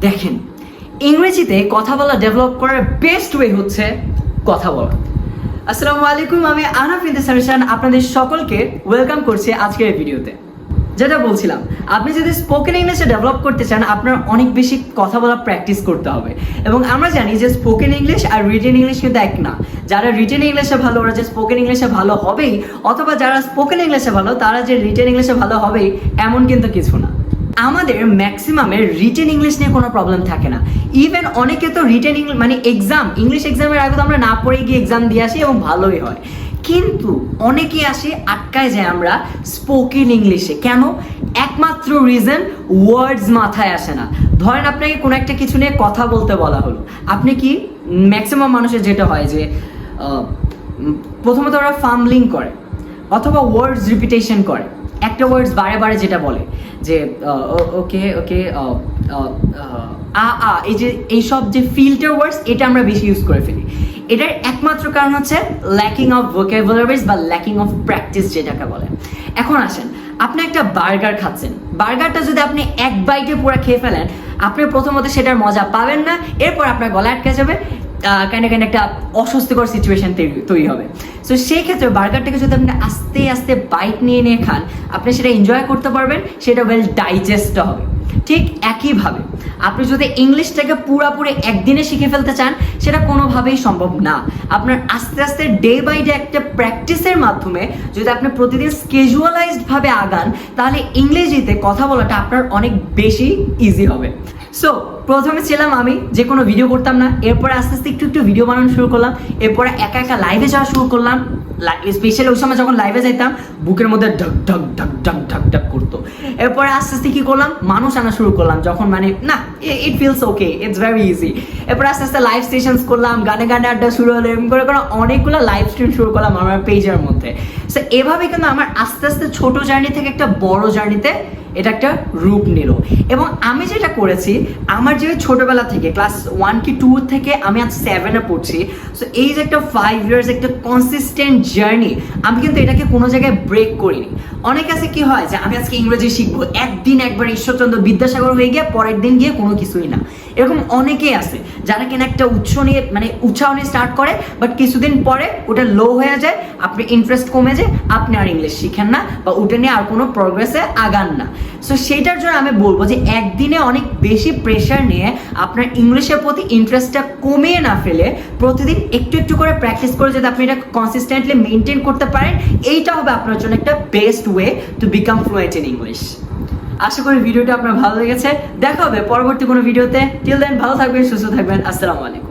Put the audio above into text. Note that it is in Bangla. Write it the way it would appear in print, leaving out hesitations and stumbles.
দেখেন, ইংরেজিতে কথা বলা ডেভেলপ করার বেস্ট ওয়ে হচ্ছে কথা বলা। আসসালামু আলাইকুম, আমি আনাফ ইন্তেসারিশান আপনাদের সকলকে ওয়েলকাম করছি আজকের এই ভিডিওতে। যেটা বলছিলাম, আপনি যদি স্পোকেন ইংলিশে ডেভেলপ করতে চান আপনার অনেক বেশি কথা বলা প্র্যাকটিস করতে হবে। এবং আমরা জানি যে spoken English are written English কিন্তু এক না। যারা রিটেন ইংলিশে ভালো ওরা যে স্পোকেন ইংলিশে ভালো হবেই, অথবা যারা স্পোকেন ইংলিশে ভালো তারা যে রিটেন ইংলিশে ভালো হবেই এমন কিন্তু কিছু না। আমাদের ম্যাক্সিমামের রিটেন ইংলিশ নিয়ে কোনো প্রবলেম থাকে না। ইভেন অনেকে তো রিটেন ইংলিশ মানে ইংলিশ এক্সামের আগে তো আমরা না পড়ে গিয়ে এক্সাম দিয়ে আসি এবং ভালোই হয়, কিন্তু অনেকে আসে আটকায় যায় আমরা স্পোকেন ইংলিশে। কেন? একমাত্র রিজন, ওয়ার্ডস মাথায় আসে না। ধরেন আপনাকে কোনো একটা কিছু নিয়ে কথা বলতে বলা হলো, আপনি কি ম্যাক্সিমাম মানুষের যেটা হয় যে প্রথমত ওরা ফাম্বলিং করে অথবা ওয়ার্ডস রিপিটেশন করে, একটা ওয়ার্ডস বারে বারে যেটা বলে যে ওকে ওকে এই যে এইসব যে ফিল্টার ওয়ার্ডস এটা আমরা বেশি ইউজ করে ফেলি। এটার একমাত্র কারণ হচ্ছে ল্যাকিং অফ ভোকাবুলারিজ বা ল্যাকিং অফ প্র্যাকটিস যেটাকে বলে। এখন আসেন, আপনি একটা বার্গার খাচ্ছেন, বার্গারটা যদি আপনি এক বাইটে পুরো খেয়ে ফেলেন আপনি প্রথমত সেটার মজা পাবেন না, এরপর আপনার গলা আটকে যাবে, কেন একটা অস্বস্তিকর সিচুয়েশন তৈরি হবে। সো সেই ক্ষেত্রে বার্গারটাকে যদি আপনি আস্তে আস্তে বাইট নিয়ে নিয়ে খান আপনি সেটা এনজয় করতে পারবেন, সেটা ওয়েল ডাইজেস্ট হবে। ঠিক একইভাবে আপনি যদি ইংলিশটাকে পুরোপুরি একদিনে শিখে ফেলতে চান সেটা কোনোভাবেই সম্ভব না। আপনার আস্তে আস্তে ডে বাই ডে একটা প্র্যাকটিসের মাধ্যমে যদি আপনি প্রতিদিন স্কেজুয়ালাইজডভাবে আগান তাহলে ইংরেজিতে কথা বলাটা আপনার অনেক বেশি ইজি হবে। সো প্রথমে ছিলাম আমি যে কোনো ভিডিও করতাম না, এরপরে আস্তে আস্তে একটু ভিডিও বানানো শুরু করলাম, এরপরে একা একা লাইভে যাওয়া শুরু করলাম। স্পেশালি ওই সময় যখন লাইভে যাইতাম বুকের মধ্যে ঢক ঢক ঢক ঢক ঢক ঢক করতো। এরপরে আস্তে আস্তে কী করলাম, মানুষ আনা শুরু করলাম, যখন মানে না it feels okay, it's very easy. এরপরে আস্তে আস্তে লাইভ সেশনস করলাম, গানে গানে আড্ডা শুরু হলো, এরকম করে অনেকগুলো লাইভ স্ট্রিম শুরু করলাম আমার পেজের মধ্যে। সো এভাবে কিন্তু আমার আস্তে আস্তে ছোট জার্নি থেকে একটা বড় জার্নিতে এটা একটা রূপ নিল। এবং আমি যেটা করেছি, আমার যে ছোটবেলা থেকে ক্লাস 1 কি 2 থেকে আমি আজ 7-এ পড়ছি, সো এই যে একটা 5 ইয়ার্স একটা কনসিস্টেন্ট জার্নি, আমি কিন্তু এটাকে কোনো জায়গায় ব্রেক করিনি। অনেক কাছে কি হয় যে আমি আজকে ইংরেজি শিখবো, একদিন একবার ঈশ্বরচন্দ্র বিদ্যাসাগর হয়ে গিয়ে পরের দিন গিয়ে কোনো কিছুই না। এরকম অনেকেই আছে যারা কিনা একটা উৎসাহ নিয়ে স্টার্ট করে, বাট কিছুদিন পরে ওটা লো হয়ে যায়, আপনি ইন্টারেস্ট কমে যায়, আপনি আর ইংলিশ শিখেন না বা ওটা নিয়ে আর কোনো প্রগ্রেসে আগান না। সো সেইটার জন্য আমি বলবো যে একদিনে অনেক বেশি প্রেশার নিয়ে আপনার ইংলিশের প্রতি ইন্টারেস্টটা কমিয়ে না ফেলে প্রতিদিন একটু একটু করে প্র্যাকটিস করে যদি আপনি এটা কনসিস্টেন্টলি মেনটেন করতে পারেন, এইটা হবে আপনার জন্য একটা best way to become fluent in English. আশা করি ভিডিওটা আপনার ভালো লেগেছে। দেখা হবে পরবর্তী কোনো ভিডিওতে। টিল দেন ভালো থাকবেন, সুস্থ থাকবেন। আসসালামু আলাইকুম।